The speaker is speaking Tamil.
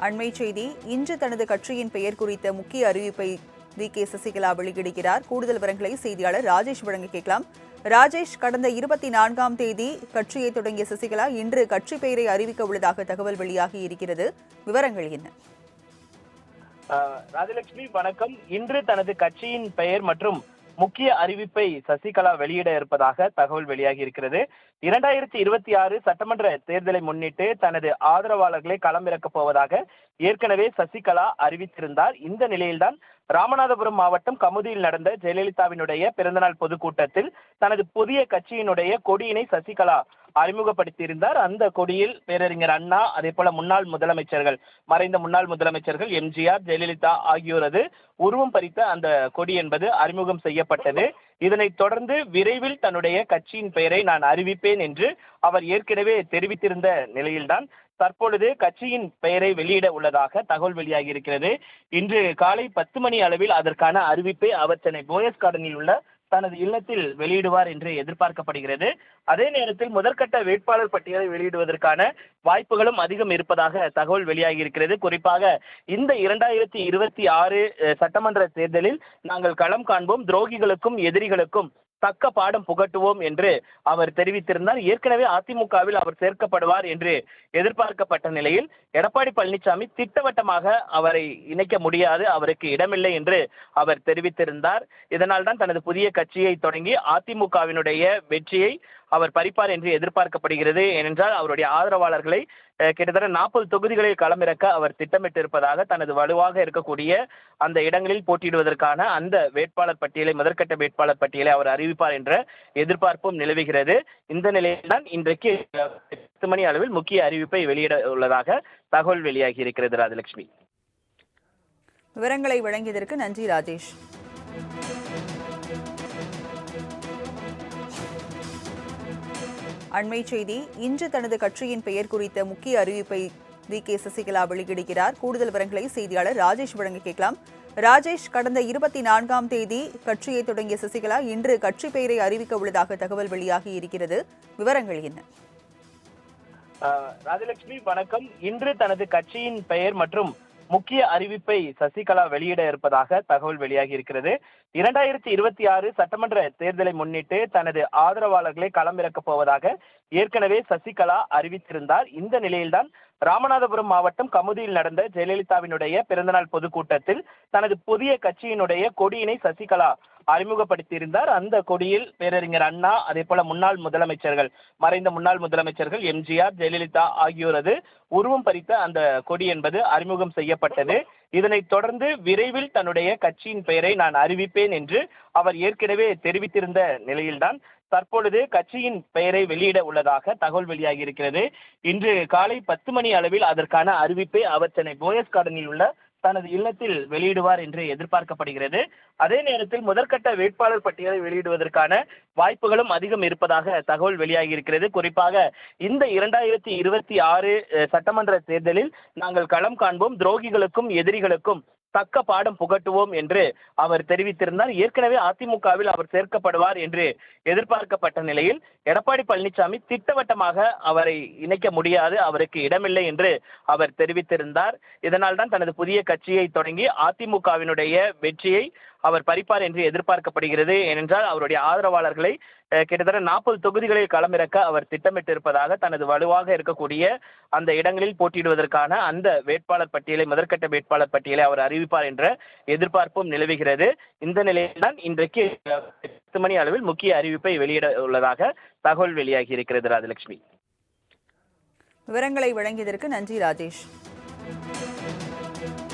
அண்மை செய்தி. இன்று தனது கட்சியின் பெயர் குறித்த முக்கிய அறிவிப்பை வி.கே. சசிகலா வெளியிடுகிறார். கூடுதல் விவரங்களை செய்தியாளர் ராஜேஷ் வழங்க கேட்கலாம். ராஜேஷ், கடந்த 24ஆம் தேதி கட்சியை தொடங்கிய சசிகலா இன்று கட்சி பெயரை அறிவிக்க உள்ளதாக தகவல் வெளியாகி இருக்கிறது. விவரங்கள் என்ன? ராஜலட்சுமி, வணக்கம். இன்று தனது கட்சியின் பெயர் மற்றும் முக்கிய அறிவிப்பை சசிகலா வெளியிட இருப்பதாக தகவல் வெளியாகி இருக்கிறது. 2026 சட்டமன்ற தேர்தலை முன்னிட்டு தனது ஆதரவாளர்களை களமிறக்கப் போவதாக ஏற்கனவே சசிகலா அறிவித்திருந்தார். இந்த நிலையில்தான் ராமநாதபுரம் மாவட்டம் கமுதியில் நடந்த ஜெயலலிதாவினுடைய பிறந்தநாள் பொதுக்கூட்டத்தில் தனது புதிய கட்சியினுடைய கொடியினை சசிகலா அறிமுகப்படுத்தியிருந்தார். அந்த கொடியில் பேரறிஞர் அண்ணா, அதே போல மறைந்த முன்னாள் முதலமைச்சர்கள் எம்ஜிஆர், ஜெயலலிதா ஆகியோரது உருவம் பறித்த அந்த கொடி என்பது அறிமுகம் செய்யப்பட்டது. இதனைத் தொடர்ந்து விரைவில் தன்னுடைய கட்சியின் பெயரை நான் அறிவிப்பேன் என்று அவர் ஏற்கனவே தெரிவித்திருந்த நிலையில்தான் தற்பொழுது கட்சியின் பெயரை வெளியிட உள்ளதாக தகவல் வெளியாகி இருக்கிறது. இன்று காலை 10 மணி அளவில் அதற்கான அறிவிப்பை அவர் சென்னை போயஸ் கார்டனில் உள்ள தனது இல்லத்தில் வெளியிடுவார் என்று எதிர்பார்க்கப்படுகிறது. அதே நேரத்தில் முதற்கட்ட வேட்பாளர் பட்டியலை வெளியிடுவதற்கான வாய்ப்புகளும் அதிகம் இருப்பதாக தகவல் வெளியாகி இருக்கிறது. குறிப்பாக இந்த 2026 சட்டமன்ற தேர்தலில் நாங்கள் களம் காண்போம், துரோகிகளுக்கும் எதிரிகளுக்கும் தக்க பாடம் புகட்டுவோம் என்று அவர் தெரிவித்திருந்தார். ஏற்கனவே அதிமுகவில் அவர் சேர்க்கப்படுவார் என்று எதிர்பார்க்கப்பட்ட நிலையில் எடப்பாடி பழனிசாமி திட்டவட்டமாக அவரை இணைக்க முடியாது, அவருக்கு இடமில்லை என்று அவர் தெரிவித்திருந்தார். இதனால் தான் தனது புதிய கட்சியை தொடங்கி அதிமுகவினுடைய வெற்றியை அவர் பறிப்பார் என்று எதிர்பார்க்கப்படுகிறது. ஏனென்றால் அவருடைய ஆதரவாளர்களை கிட்டத்தட்ட 40 தொகுதிகளில் களமிறக்க அவர் திட்டமிட்டிருப்பதாக, தனது வலுவாக இருக்கக்கூடிய அந்த இடங்களில் போட்டியிடுவதற்கான அந்த வேட்பாளர் பட்டியலை, முதற்கட்ட வேட்பாளர் பட்டியலை அவர் அறிவிப்பார் என்ற எதிர்பார்ப்பும் நிலவுகிறது. இந்த நிலையில்தான் இன்றைக்கு 10 மணி அளவில் முக்கிய அறிவிப்பை வெளியிட உள்ளதாக தகவல் வெளியாகி இருக்கிறது. ராஜலட்சுமி, விவரங்களை வழங்கியதற்கு நன்றி ராஜேஷ். அண்மை செய்தி. இன்று தனது கட்சியின் பெயர் குறித்த முக்கிய அறிவிப்பை வி.கே. சசிகலா வெளியிடுகிறார். கூடுதல் விவரங்களை செய்தியாளர் ராஜேஷ் வழங்க கேட்கலாம். ராஜேஷ், கடந்த 24ஆம் தேதி கட்சியை தொடங்கிய சசிகலா இன்று கட்சி பெயரை அறிவிக்க உள்ளதாக தகவல் வெளியாகி இருக்கிறது. விவரங்கள் என்ன? ராஜலட்சுமி, வணக்கம். இன்று தனது கட்சியின் பெயர் மற்றும் முக்கிய அறிவிப்பை சசிகலா வெளியிட இருப்பதாக தகவல் வெளியாகி இருக்கிறது. 2026 சட்டமன்ற தேர்தலை முன்னிட்டு தனது ஆதரவாளர்களை களமிறக்கப் போவதாக ஏற்கனவே சசிகலா அறிவித்திருந்தார். இந்த நிலையில்தான் ராமநாதபுரம் மாவட்டம் கமுதியில் நடந்த ஜெயலலிதாவினுடைய பிறந்தநாள் பொதுக்கூட்டத்தில் தனது புதிய கட்சியினுடைய கொடியினை சசிகலா அறிமுகப்படுத்தியிருந்தார். அந்த கொடியில் பேரறிஞர் அண்ணா, அதே போல மறைந்த முன்னாள் முதலமைச்சர்கள் எம்ஜிஆர், ஜெயலலிதா ஆகியோரது உருவம் பறித்த அந்த கொடி என்பது அறிமுகம் செய்யப்பட்டது. இதனைத் தொடர்ந்து விரைவில் தன்னுடைய கட்சியின் பெயரை நான் அறிவிப்பேன் என்று அவர் ஏற்கனவே தெரிவித்திருந்த நிலையில்தான் தற்பொழுது கட்சியின் பெயரை வெளியிட உள்ளதாக தகவல் வெளியாகி இருக்கிறது. இன்று காலை 10 மணி அளவில் அதற்கான அறிவிப்பை அவர் சென்னை போயஸ் கார்டனில் உள்ள தனது இல்லத்தில் வெளியிடுவார் என்று எதிர்பார்க்கப்படுகிறது. அதே நேரத்தில் முதற்கட்ட வேட்பாளர் பட்டியலை வெளியிடுவதற்கான வாய்ப்புகளும் அதிகம் இருப்பதாக தகவல் வெளியாகி இருக்கிறது. குறிப்பாக இந்த 2026 சட்டமன்ற தேர்தலில் நாங்கள் களம் காண்போம், துரோகிகளுக்கும் எதிரிகளுக்கும் தக்க பாடம் புகட்டுவோம் என்று அவர் தெரிவித்திருந்தார். ஏற்கனவே அதிமுகவில் அவர் சேர்க்கப்படுவார் என்று எதிர்பார்க்கப்பட்ட நிலையில் எடப்பாடி பழனிசாமி திட்டவட்டமாக அவரை இணைக்க முடியாது, அவருக்கு இடமில்லை என்று அவர் தெரிவித்திருந்தார். இதனால் தான் தனது புதிய கட்சியை தொடங்கி அதிமுகவினுடைய வெற்றியை அவர் பறிப்பார் என்று எதிர்பார்க்கப்படுகிறது. ஏனென்றால் அவருடைய ஆதரவாளர்களை கிட்டத்தட்ட 40 தொகுதிகளில் களமிறக்க அவர் திட்டமிட்டிருப்பதாக, தனது வலுவாக இருக்கக்கூடிய அந்த இடங்களில் போட்டியிடுவதற்கான அந்த வேட்பாளர் பட்டியலை, முதற்கட்ட வேட்பாளர் பட்டியலை அவர் அறிவிப்பார் என்ற எதிர்பார்ப்பும் நிலவுகிறது. இந்த நிலையில்தான் இன்றைக்கு 10 மணி அளவில் முக்கிய அறிவிப்பை வெளியிட உள்ளதாக தகவல் வெளியாகி இருக்கிறது. ராஜலட்சுமி, விவரங்களை வழங்கியதற்கு நன்றி ராஜேஷ்.